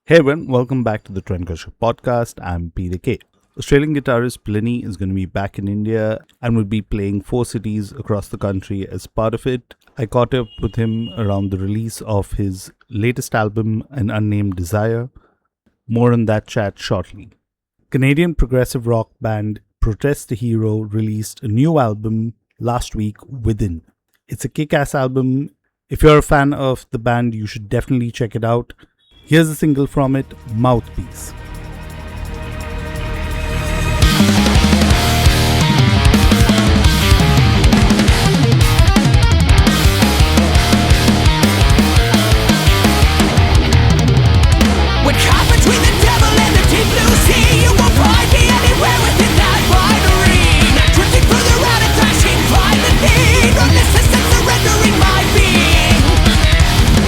Hey everyone, welcome back to the Trendcrusher podcast. I'm Peter K. Australian guitarist Plini is going to be back in India and will be playing 4 cities across the country as part of it. I caught up with him around the release of his latest album, An Unnamed Desire. More on that chat shortly. Canadian progressive rock band Protest the Hero released a new album last week, Within. It's a kick-ass album. If you're a fan of the band, you should definitely check it out. Here's a single from it, Mouthpiece. When caught between the devil and the deep blue sea, you won't find me anywhere within that binary. Drifting further out and crashing violently, restless and surrendering my being.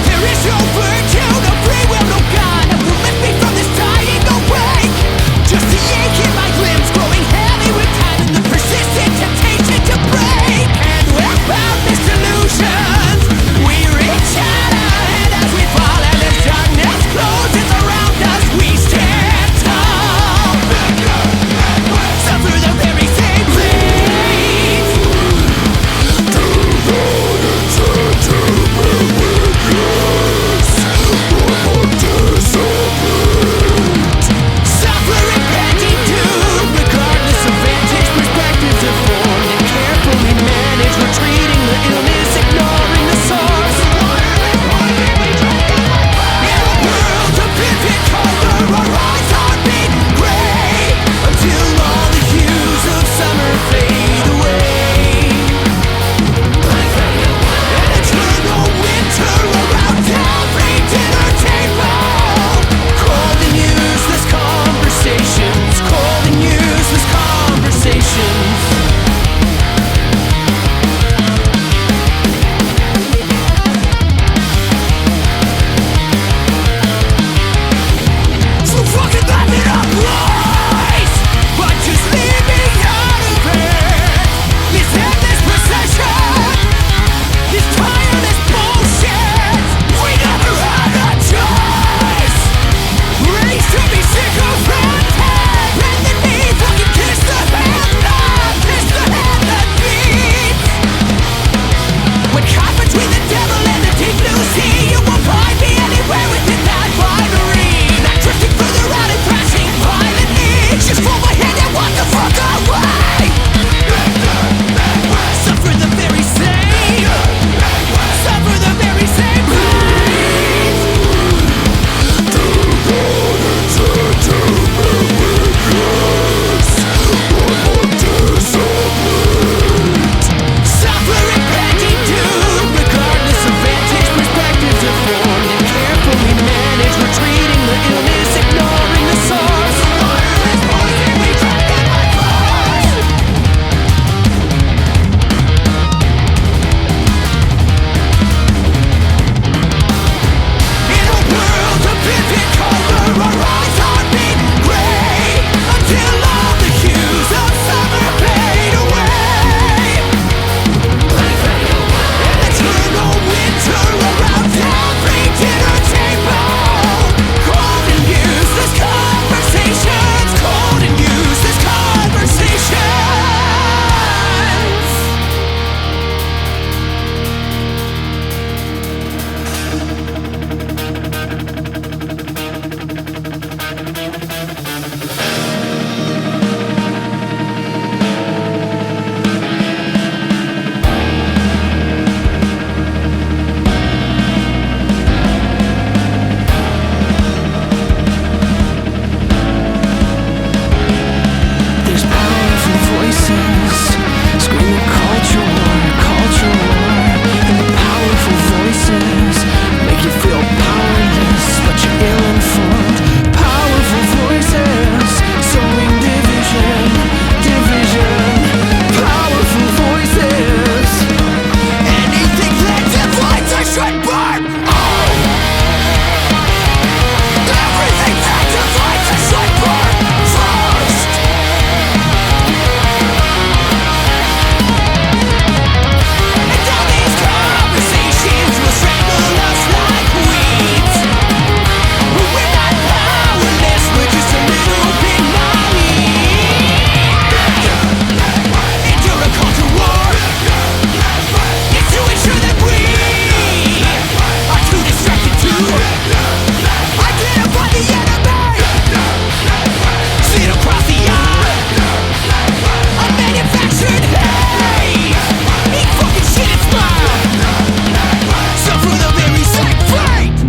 There is no virtue, no free will, no God who lift me from this dying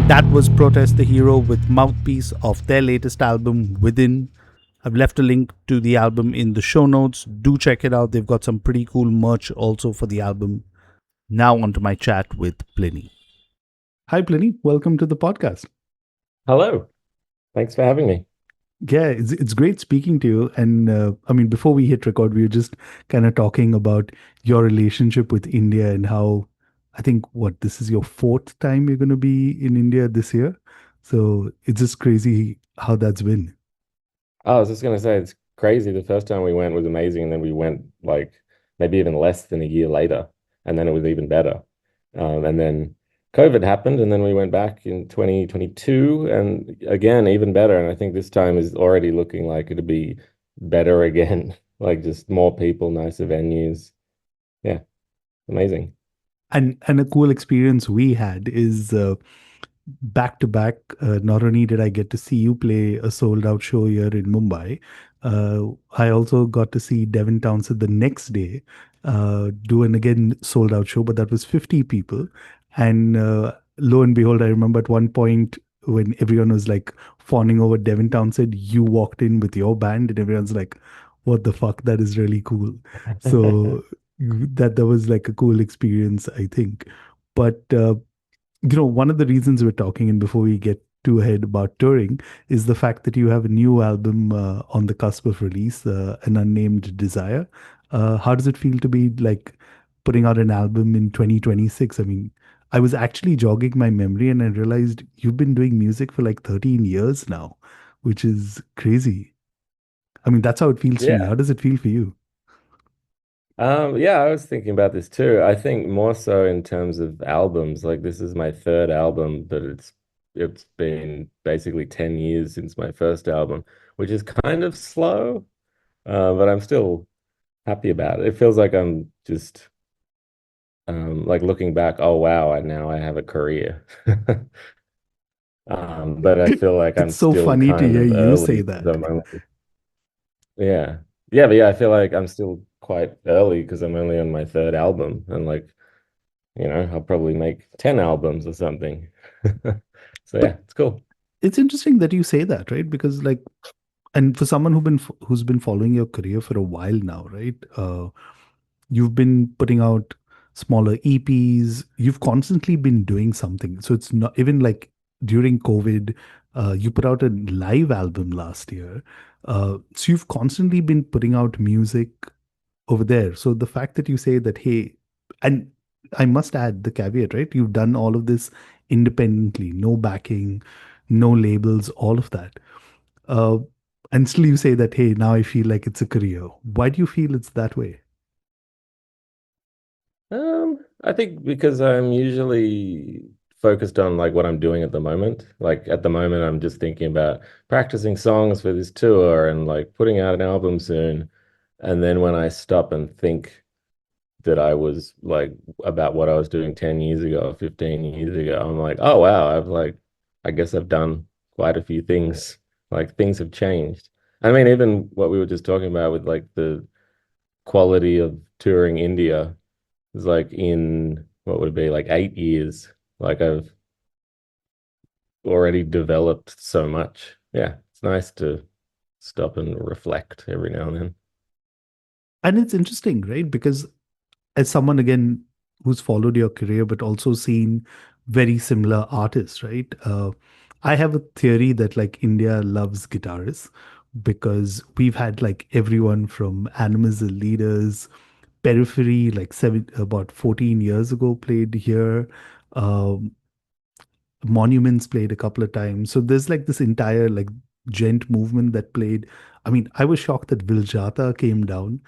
That was Protest the Hero with Mouthpiece of their latest album, Within. I've left a link to the album in the show notes. Do check it out. They've got some pretty cool merch also for the album. Now, on to my chat with Plini. Hi, Plini. Welcome to the podcast. Hello. Thanks for having me. Yeah, it's great speaking to you. And I mean, before we hit record, we were just kind of talking about your relationship with India and how I think what this is your fourth time you're going to be in India this year. So it's just crazy how that's been. I was just going to say it's crazy. The first time we went was amazing, and then we went like maybe even less than a year later, and then it was even better. And then COVID happened, and then we went back in 2022, and again even better. And I think this time is already looking like it'll be better again, like just more people, nicer venues. Yeah, amazing. And a cool experience we had is back to back. Not only did I get to see you play a sold out show here in Mumbai, I also got to see Devin Townsend the next day do an again sold out show, but that was 50 people. And lo and behold, I remember at one point when everyone was like fawning over Devin Townsend, you walked in with your band, and everyone's like, "What the fuck? That is really cool." So that was like a cool experience, I think. But one of the reasons we're talking, and before we get too ahead about touring, is the fact that you have a new album on the cusp of release, An Unnamed Desire. How does it feel to be like putting out an album in 2026? I mean, I was actually jogging my memory and I realized you've been doing music for like 13 years now, which is crazy. I mean, that's how it feels to me. Yeah. How does it feel for you? Yeah, I was thinking about this too. I think more so in terms of albums. Like this is my third album, but it's been basically 10 years since my first album, which is kind of slow, but I'm still happy about it. It feels like I'm just like looking back, oh wow, now I have a career. But I feel like I'm It's so still funny to kind hear of you say early because that. I'm only, yeah. Yeah, I feel like I'm still quite early because I'm only on my third album, and like I'll probably make 10 albums or something. So But yeah, it's cool. it's interesting that you say that, right? Because like, and for someone who's been following your career for a while now, right? You've been putting out smaller EPs. You've constantly been doing something. So it's not even like during COVID, you put out a live album last year. So you've constantly been putting out music over there. So the fact that you say that, hey, and I must add the caveat, right? You've done all of this independently, no backing, no labels, all of that. Uh, and still you say that, hey, now I feel like it's a career. Why do you feel it's that way? I think because I'm usually focused on like what I'm doing at the moment. Like at the moment, I'm just thinking about practicing songs for this tour and like putting out an album soon. And then when I stop and think that I was like about what I was doing 10 years ago or 15 years ago, I'm like, oh wow, I guess I've done quite a few things. Like things have changed. I mean, even what we were just talking about with like the quality of touring India is like in what would it be like 8 years. Like I've already developed so much. Yeah, it's nice to stop and reflect every now and then. And it's interesting, right? Because as someone again who's followed your career but also seen very similar artists, right? I have a theory that like India loves guitarists because we've had like everyone from Animals as Leaders, Periphery, like about 14 years ago played here. Um, Monuments played a couple of times. So there's like this entire like gent movement that played. I mean, I was shocked that Viljata came down.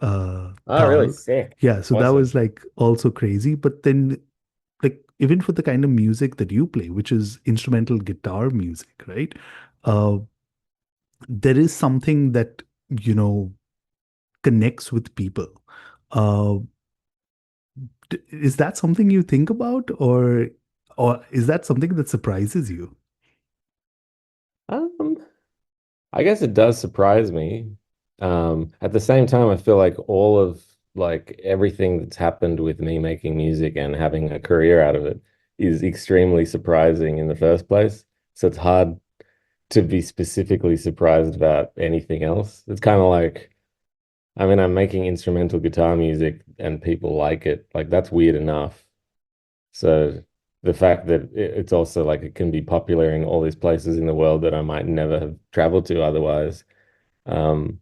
Oh, really Tal. sick. Yeah, so that was Awesome. like also crazy. But then like even for the kind of music that you play, which is instrumental guitar music, right? Uh, there is something that, you know, connects with people. Uh, is that something you think about, or is that something that surprises you? Um, I guess it does surprise me. At the same time, I feel like all of like everything that's happened with me making music and having a career out of it is extremely surprising in the first place. So it's hard to be specifically surprised about anything else. It's kind of like, I mean, I'm making instrumental guitar music and people like it. Like that's weird enough. So the fact that it's also like it can be popular in all these places in the world that I might never have traveled to otherwise, um,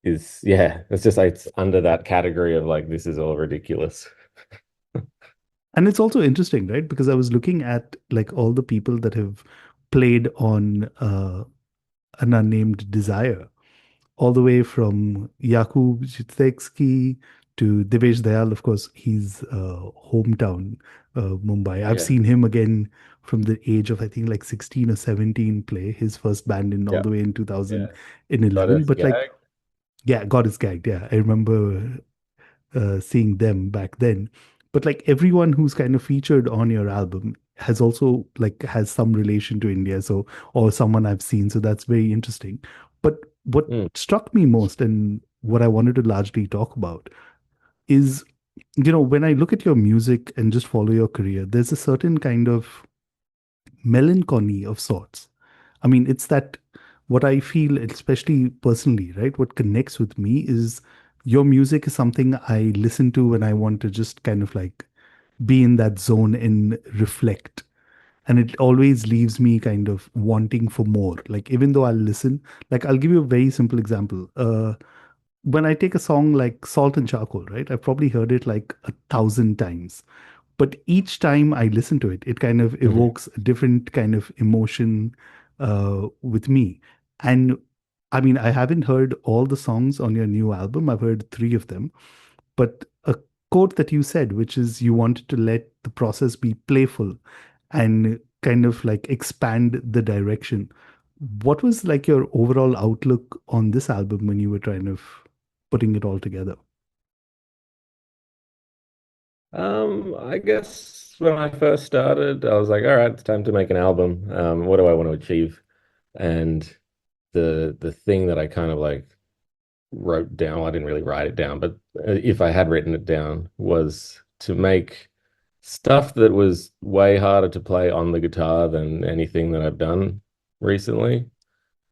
is yeah, it's just like it's under that category of like this is all ridiculous. And it's also interesting, right? Because I was looking at like all the people that have played on an Unnamed Desire, all the way from Jakub Zytecki to Devesh Dayal. Of course, he's hometown, Mumbai. I've Yeah. seen him again from the age of, I think, like 16 or 17 play his first band in all Yeah. the way in Yeah. 2011. Goddess But like, gag. yeah, God is gagged. Yeah, I remember seeing them back then. But like everyone who's kind of featured on your album has also like has some relation to India, so or someone I've seen. So that's very interesting. But what Mm. struck me most and what I wanted to largely talk about is, when I look at your music and just follow your career, there's a certain kind of melancholy of sorts. I mean, it's that what I feel, especially personally, right? What connects with me is your music is something I listen to when I want to just kind of like be in that zone and reflect. And it always leaves me kind of wanting for more. Like, even though I'll listen, like, I'll give you a very simple example. When I take a song like Salt and Charcoal, right? I've probably heard it like 1,000 times, but each time I listen to it, it kind of Mhm. evokes a different kind of emotion with me. And I mean, I haven't heard all the songs on your new album. I've heard three of them, but a quote that you said, which is you wanted to let the process be playful and kind of like expand the direction. What was like your overall outlook on this album when you were trying of putting it all together? I guess when I first started, I was like, all right, it's time to make an album. What do I want to achieve? And the thing that I kind of like wrote down, well, I didn't really write it down, but if I had written it down, was to make stuff that was way harder to play on the guitar than anything that I've done recently.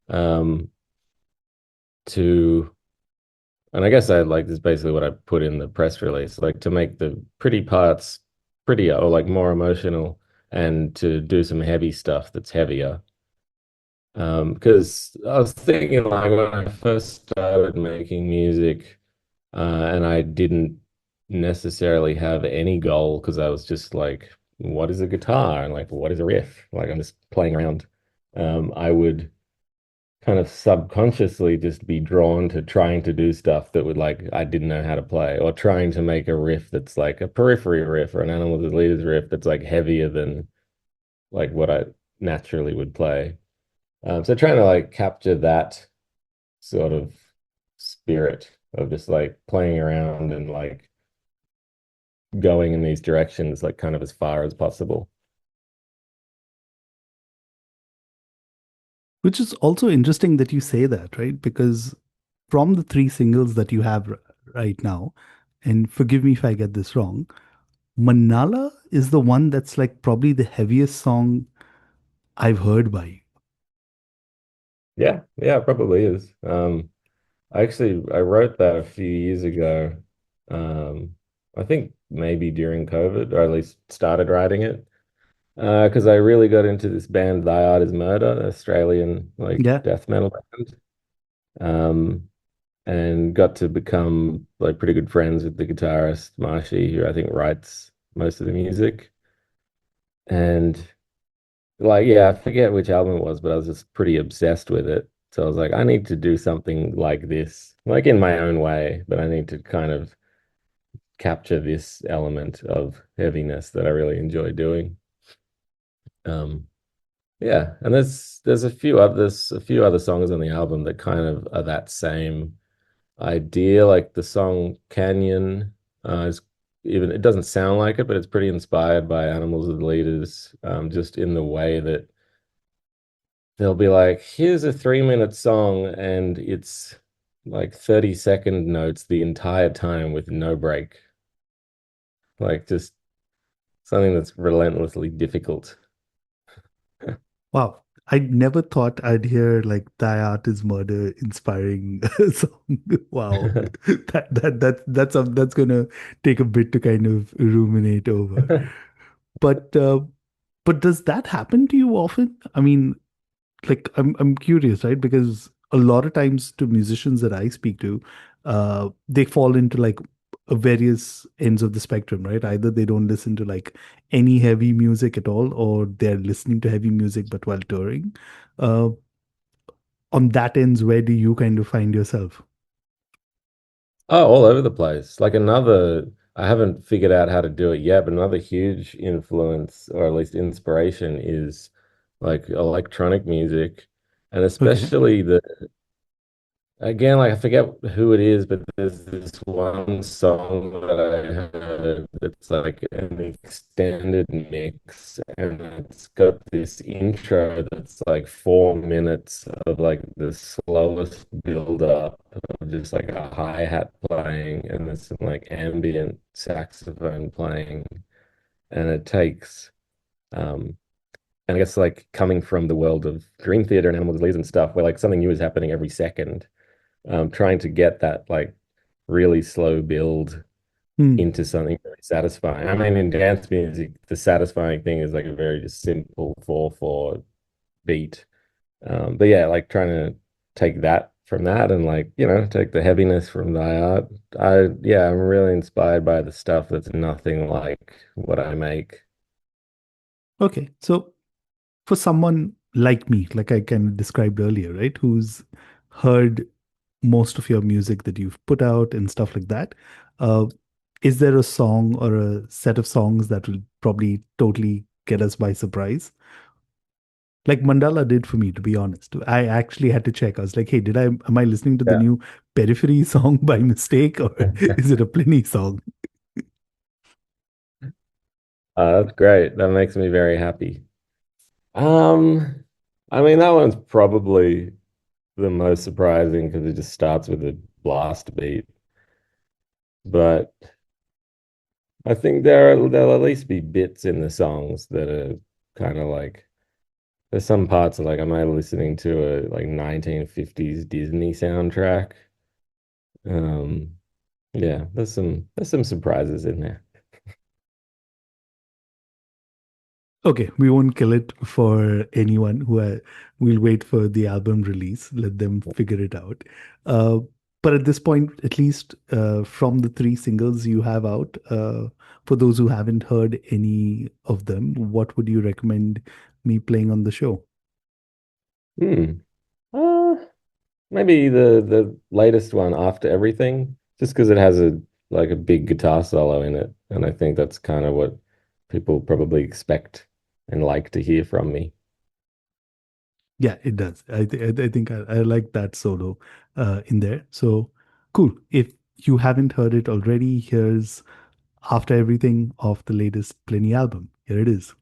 Um, to And I guess I like this is basically what I put in the press release, like to make the pretty parts prettier or like more emotional and to do some heavy stuff that's heavier. Because I was thinking like when I first started making music, and I didn't necessarily have any goal because I was just like, what is a guitar? And like, what is a riff? Like I'm just playing around. I would kind of subconsciously just be drawn to trying to do stuff that would like I didn't know how to play, or trying to make a riff that's like a periphery riff or an Animals as Leaders riff that's like heavier than like what I naturally would play. So trying to like capture that sort of spirit of just like playing around and like going in these directions like kind of as far as possible. Which is also interesting that you say that, right? Because from the three singles that you have right now, and forgive me if I get this wrong, Mandala is the one that's like probably the heaviest song I've heard by you. Yeah, yeah, it probably is. I wrote that a few years ago. I think maybe during COVID, or at least started writing it. Because I really got into this band, Thy Art Is Murder, Australian like Yeah. death metal band. Um, and got to become like pretty good friends with the guitarist Marshy, who I think writes most of the music. And like, yeah, I forget which album it was, but I was just pretty obsessed with it. So I was like, I need to do something like this, like in my own way, but I need to kind of capture this element of heaviness that I really enjoy doing. Um, yeah, and there's a few other songs on the album that kind of are that same idea. Like the song Canyon is even it doesn't sound like it, but it's pretty inspired by Animals as Leaders, just in the way that they'll be like, here's a 3 minute song, and it's like 30-second notes the entire time with no break. Like just something that's relentlessly difficult. Wow. I never thought I'd hear like Thy Art is Murder inspiring song. Wow. That's gonna take a bit to kind of ruminate over. But but does that happen to you often? I mean, like I'm curious, right? Because a lot of times to musicians that I speak to, they fall into like various ends of the spectrum, right? Either they don't listen to like any heavy music at all, or they're listening to heavy music but while touring. Uh, on that ends, where do you kind of find yourself? Oh, all over the place. Like another, I haven't figured out how to do it yet, but another huge influence, or at least inspiration, is like electronic music, and Okay. especially the again, like I forget who it is, but there's this one song that I heard that's like an extended mix, and it's got this intro that's like 4 minutes of like the slowest build up of just like a hi-hat playing, and there's some like ambient saxophone playing, and it takes and I guess like coming from the world of Dream Theater and Animal Disease and stuff, where like something new is happening every second, trying to get that like really slow build Hmm. into something very satisfying. I mean, in dance music, the satisfying thing is like a very just simple 4/4 beat. But yeah, like trying to take that from that and like, take the heaviness from the art. Yeah, I'm really inspired by the stuff that's nothing like what I make. Okay. So for someone like me, like I kind of described earlier, right, who's heard most of your music that you've put out and stuff like that, uh, is there a song or a set of songs that will probably totally get us by surprise? Like Mandala did for me, to be honest. I actually had to check. I was like, hey, am I listening to the Yeah. new Periphery song by mistake, or is it a Plini song? That's great. That makes me very happy. Um, I mean, that one's probably the most surprising because it just starts with a blast beat. But I think there'll at least be bits in the songs that are kind of like there's some parts of like am I listening to a like 1950s Disney soundtrack? Um, yeah, there's some surprises in there. Okay, we won't kill it for anyone we'll wait for the album release, let them figure it out. Uh, but at this point, at least from the three singles you have out, for those who haven't heard any of them, what would you recommend me playing on the show? Hmm. Uh, Maybe the latest one after everything, just because it has a like a big guitar solo in it, and I think that's kind of what people probably expect and like to hear from me. Yeah, it does. I think I like that solo in there. So cool. If you haven't heard it already, here's After Everything of the latest Pliny album. Here it is.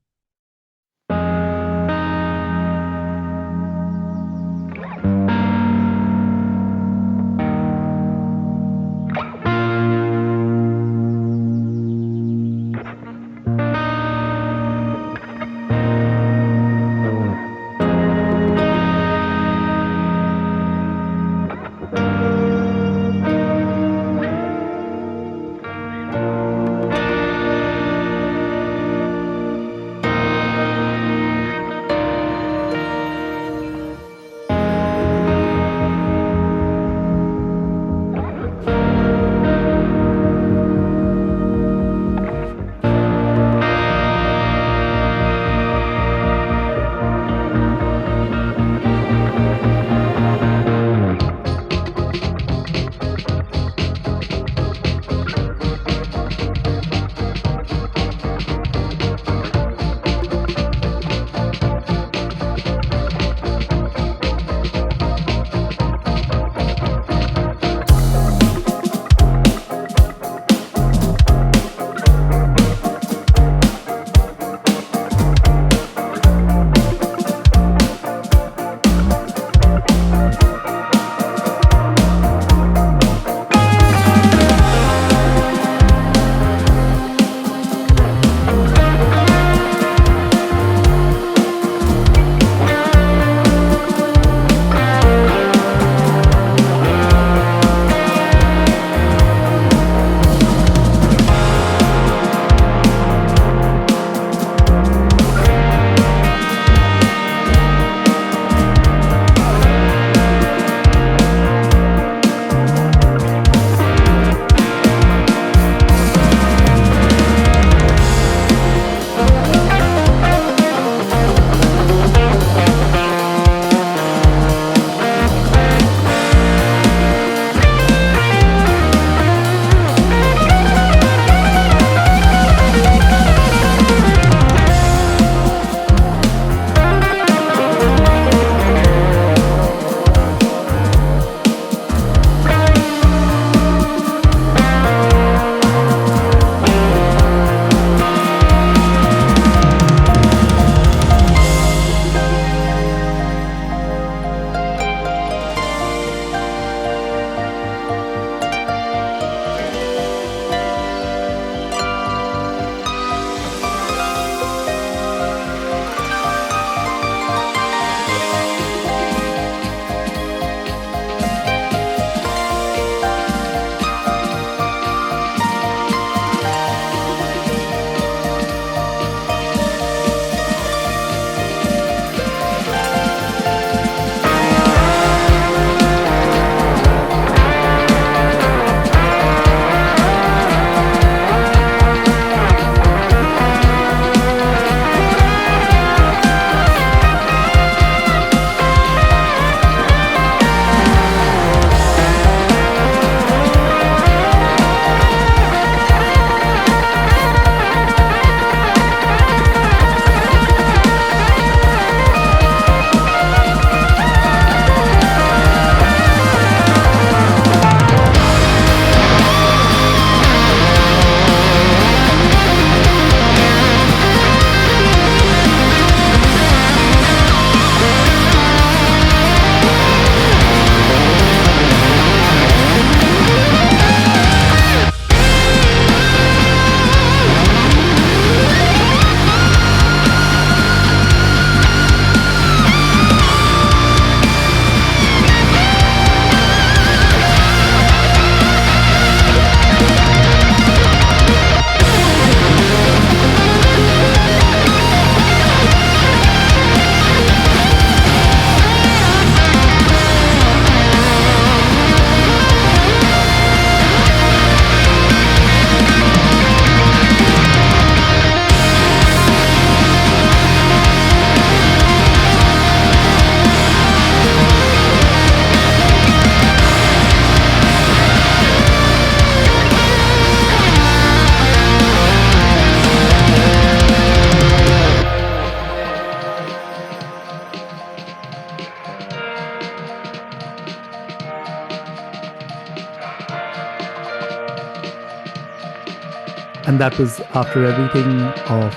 And that was after everything of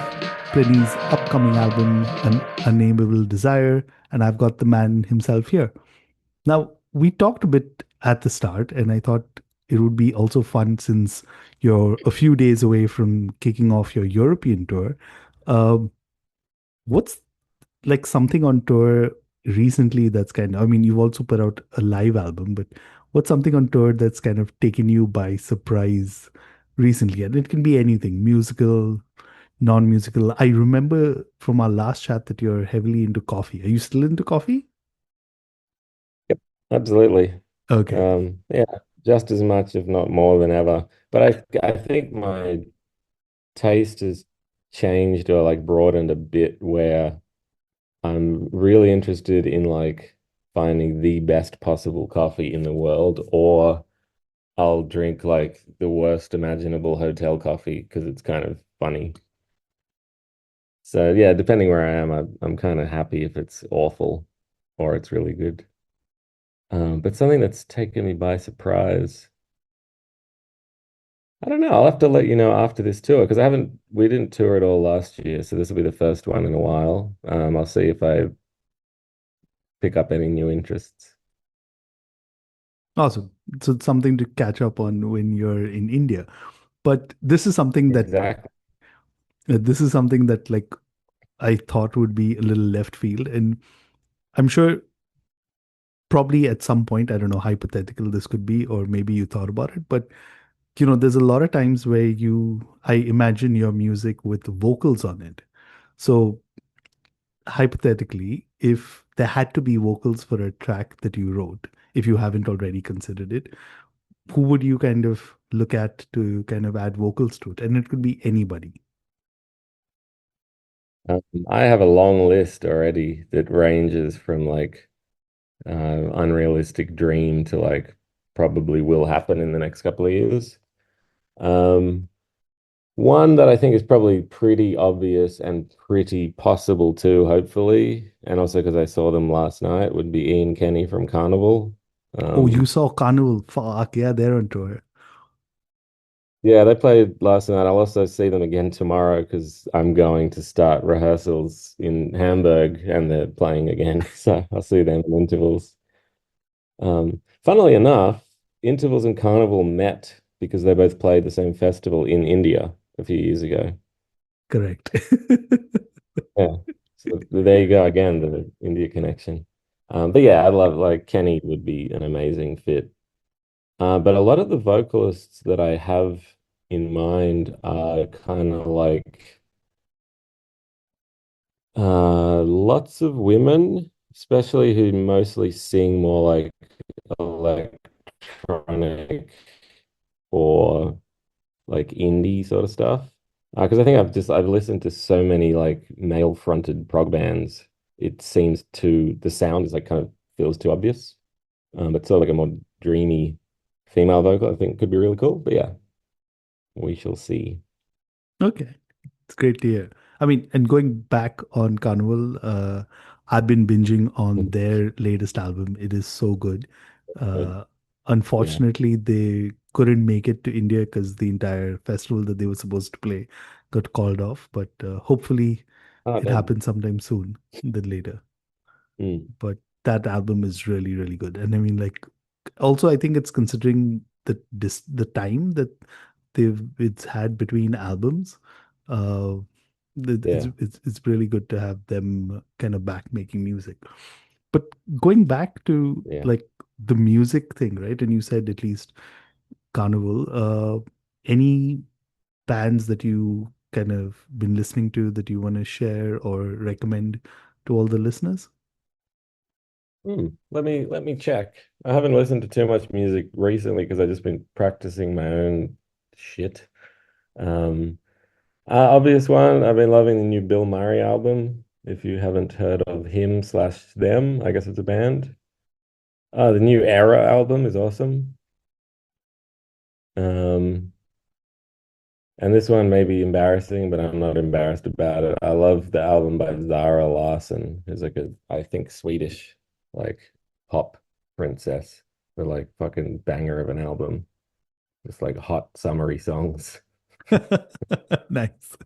Plini's upcoming album, An Unnameable Desire. And I've got the man himself here. Now, we talked a bit at the start, and I thought it would be also fun since you're a few days away from kicking off your European tour. Um, what's like something on tour recently that's kind of, I mean, you've also put out a live album, but what's something on tour that's kind of taken you by surprise recently? And it can be anything, musical, non-musical. I remember from our last chat that you're heavily into coffee. Are you still into coffee? Yep, absolutely. Okay. Yeah, just as much, if not more than ever. But I think my taste has changed or like broadened a bit where I'm really interested in like finding the best possible coffee in the world, or I'll drink like the worst imaginable hotel coffee because it's kind of funny. So yeah, depending where I am, I'm kind of happy if it's awful or it's really good. But something that's taken me by surprise. I don't know. I'll have to let you know after this tour because we didn't tour at all last year, so this will be the first one in a while. I'll see if I pick up any new interests. Awesome. So it's something to catch up on when you're in India. But this is something that Exactly. like I thought would be a little left field, and I'm sure probably at some point, I don't know, hypothetical this could be, or maybe you thought about it, but there's a lot of times where I imagine your music with vocals on it. So hypothetically, if there had to be vocals for a track that you wrote, if you haven't already considered it, who would you kind of look at to kind of add vocals to it? And it could be anybody. I have a long list already that ranges from like unrealistic dream to like probably will happen in the next couple of years. Um, One that I think is probably pretty obvious and pretty possible too, hopefully, and also because I saw them last night, would be Ian Kenny from Carnival. Oh, you Um, saw Carnival. Fuck, yeah, they're on tour. yeah, they played last night. I'll also see them again tomorrow because I'm going to start rehearsals in Hamburg and they're playing again. So I'll see them in intervals. Funnily enough, Intervals and Carnival met because they both played the same festival in India a few years ago. Correct. Yeah. So there you go again, the India connection. But yeah, I love like Kenny would be an amazing fit. But a lot of the vocalists that I have in mind are kind of like lots of women, especially who mostly sing more like electronic or like indie sort of stuff. Because I think I've listened to so many like male fronted prog bands. It seems to the sound is like kind of feels too obvious. But sort of like a more dreamy female vocal, I think could be really cool. But yeah, we shall see. Okay. It's great to hear. I mean, and going back on Carnival, I've been binging on their latest album. It is so good. Good. Uh, Yeah. Unfortunately, they couldn't make it to India because the entire festival that they were supposed to play got called off. But hopefully, Oh, it damn. happens sometime soon than later. Mm, But that album is really, really good. And I mean, like, also, I think it's considering the time that it's had between albums. Uh, yeah. it's really good to have them kind of back making music. But going back to Yeah. like the music thing, right? And you said at least Carnival. Any bands that you kind of been listening to that you want to share or recommend to all the listeners? Let me check. I haven't listened to too much music recently because I've just been practicing my own shit. Um, Obvious one, I've been loving the new Bill Murray album. If you haven't heard of him slash them, I guess it's a band. The new Era album is awesome. Um, and this one may be embarrassing, but I'm not embarrassed about it. I love the album by Zara Larsson, who's like I think Swedish, like pop princess. They're like fucking banger of an album. Just like hot summery songs. Nice.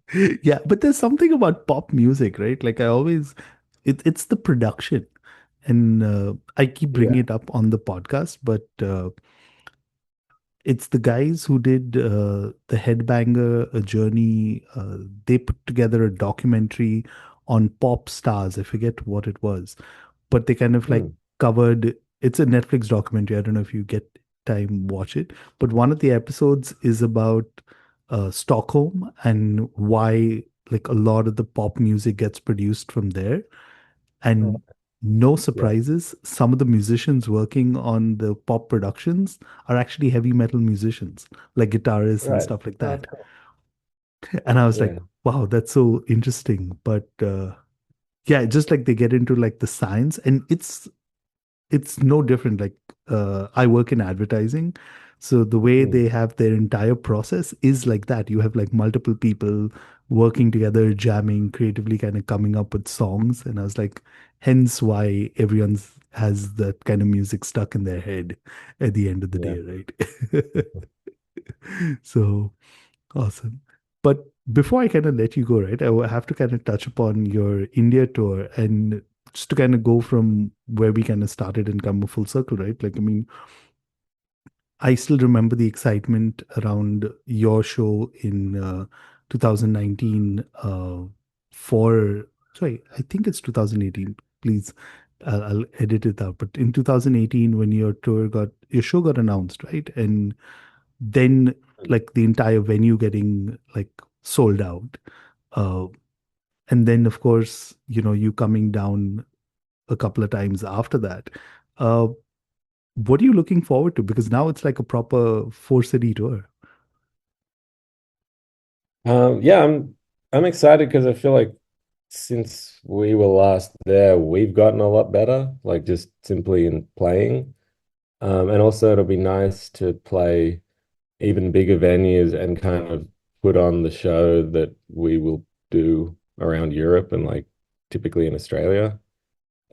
Yeah, but there's something about pop music, right? Like I always, it's the production, and I keep bringing Yeah. it up on the podcast, but it's the guys who did the Headbanger a Journey. They put together a documentary on pop stars. I forget what it was, but they kind of like Mm. covered. It's a Netflix documentary. I don't know if you get time, watch it. But one of the episodes is about Stockholm and why like a lot of the pop music gets produced from there. Oh, And no yeah. surprises, some of the musicians working on the pop productions are actually heavy metal musicians, like guitarists and Right. stuff like Oh, that's that. cool. And I was like, Yeah. wow, that's so interesting. But yeah, just like they get into like the science, and it's no different. Like I work in advertising, so the way Mm. they have their entire process is like that. You have like multiple people working together, jamming, creatively kind of coming up with songs. And I was like, hence why everyone's has that kind of music stuck in their head at the end of the Yeah. day, right? So awesome. But before I kind of let you go, right, I will have to kind of touch upon your India tour and just to kind of go from where we kind of started and come a full circle, right? Like, I mean, I still remember the excitement around your show in 2019 sorry, I think it's 2018. Please, I'll edit it out. But in 2018, when your show got announced, right? And then like the entire venue getting like sold out. Uh, and then of course, you coming down a couple of times after that. Uh, what are you looking forward to? Because now it's like a proper four-city tour. Yeah, I'm excited because I feel like since we were last there, we've gotten a lot better, like just simply in playing. And also it'll be nice to play even bigger venues and kind of put on the show that we will do around Europe and like typically in Australia.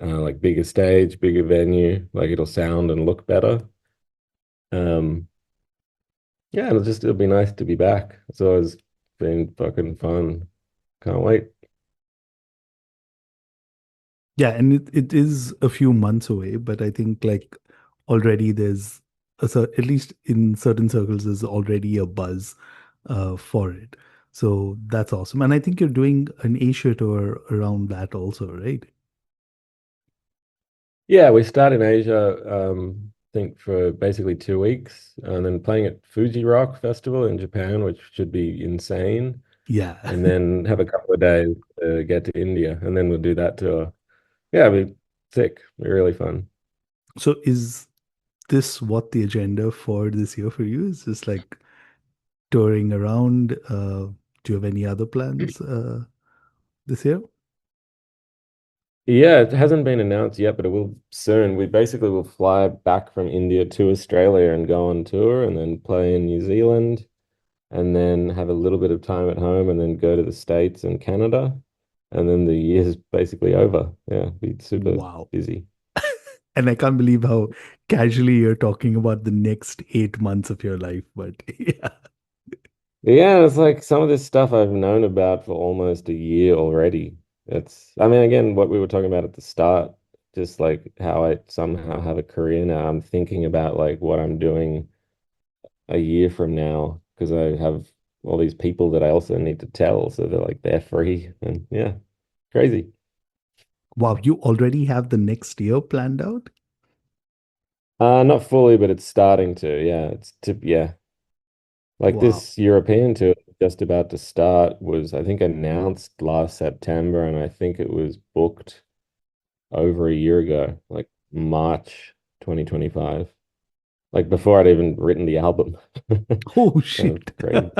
Like bigger stage, bigger venue, like it'll sound and look better. Um, yeah, it'll be nice to be back. It's always been fucking fun. Can't wait. Yeah, and it is a few months away, but I think like already there's at least in certain circles there's already a buzz for it. So that's awesome. And I think you're doing an Asia tour around that also, right? Yeah, we start in Asia, I think for basically 2 weeks, and then playing at Fuji Rock Festival in Japan, which should be insane, Yeah. and then have a couple of days to get to India, and then we'll do that tour. Yeah, it'll be sick. It'll be really fun. So is this what the agenda for this year for you is? Just like touring around? Do you have any other plans this year? Yeah, it hasn't been announced yet, but it will soon. We basically will fly back from India to Australia and go on tour, and then play in New Zealand, and then have a little bit of time at home, and then go to the States and Canada, and then the year's basically over. Yeah, be super Wow. busy. And I can't believe how casually you're talking about the next 8 months of your life. But yeah, Yeah, it's like some of this stuff I've known about for almost a year already. I mean, again, what we were talking about at the start, just like how I somehow have a career now. I'm thinking about like what I'm doing a year from now because I have all these people that I also need to tell. So they're free and yeah, crazy. wow, you already have the next year planned out? Not fully, but it's starting to. Yeah, yeah. Like Wow. this European tour just about to start was, I think, announced last September, and I think it was booked over a year ago, like March 2025, like before I'd even written the album. Oh, Kind of shit. crazy.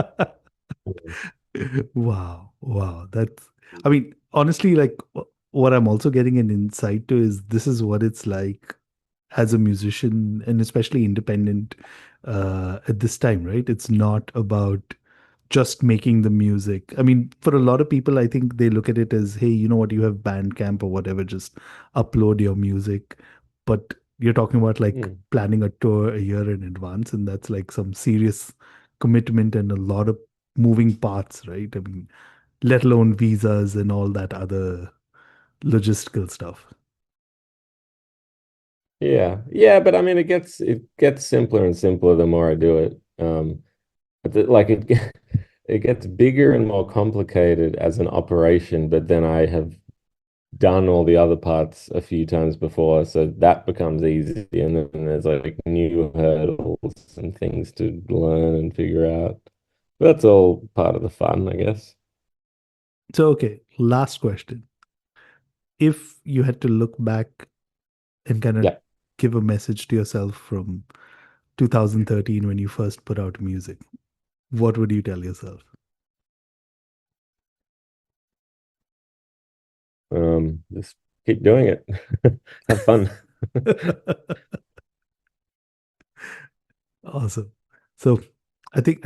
Wow. Wow. I mean, honestly, like what I'm also getting an insight to is this is what it's like as a musician and especially independent at this time, right? It's not about just making the music. I mean, for a lot of people, I think they look at it as, hey, you know what, you have Bandcamp or whatever, just upload your music. But you're talking about like Mm. planning a tour a year in advance, and that's like some serious commitment and a lot of moving parts, right? I mean, let alone visas and all that other logistical stuff. Yeah, but I mean, it gets simpler and simpler the more I do it. Like it gets bigger and more complicated as an operation, but then I have done all the other parts a few times before, so that becomes easy. And then there's like new hurdles and things to learn and figure out. That's all part of the fun, I guess. So, okay, last question. If you had to look back and kind of Yeah. give a message to yourself from 2013 when you first put out music, what would you tell yourself? Just keep doing it. Have fun. Awesome. So I think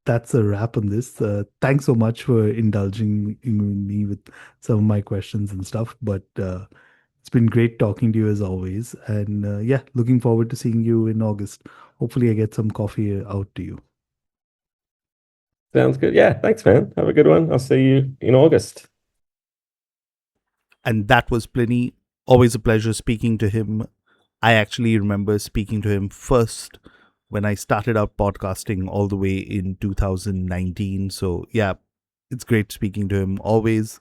that's a wrap on this. Thanks so much for indulging in me with some of my questions and stuff. But it's been great talking to you as always. And yeah, looking forward to seeing you in August. Hopefully, I get some coffee out to you. Sounds good. Yeah, thanks, man. Have a good one. I'll see you in August. And that was Plini. Always a pleasure speaking to him. I actually remember speaking to him first when I started out podcasting all the way in 2019. So, yeah, it's great speaking to him always.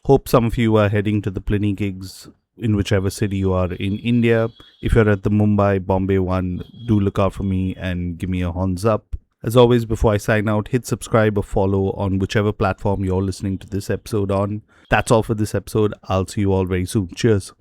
Hope some of you are heading to the Plini gigs in whichever city you are in India. If you're at the Mumbai, Bombay one, do look out for me and give me a horns up. As always, before I sign out, hit subscribe or follow on whichever platform you're listening to this episode on. That's all for this episode. I'll see you all very soon. Cheers.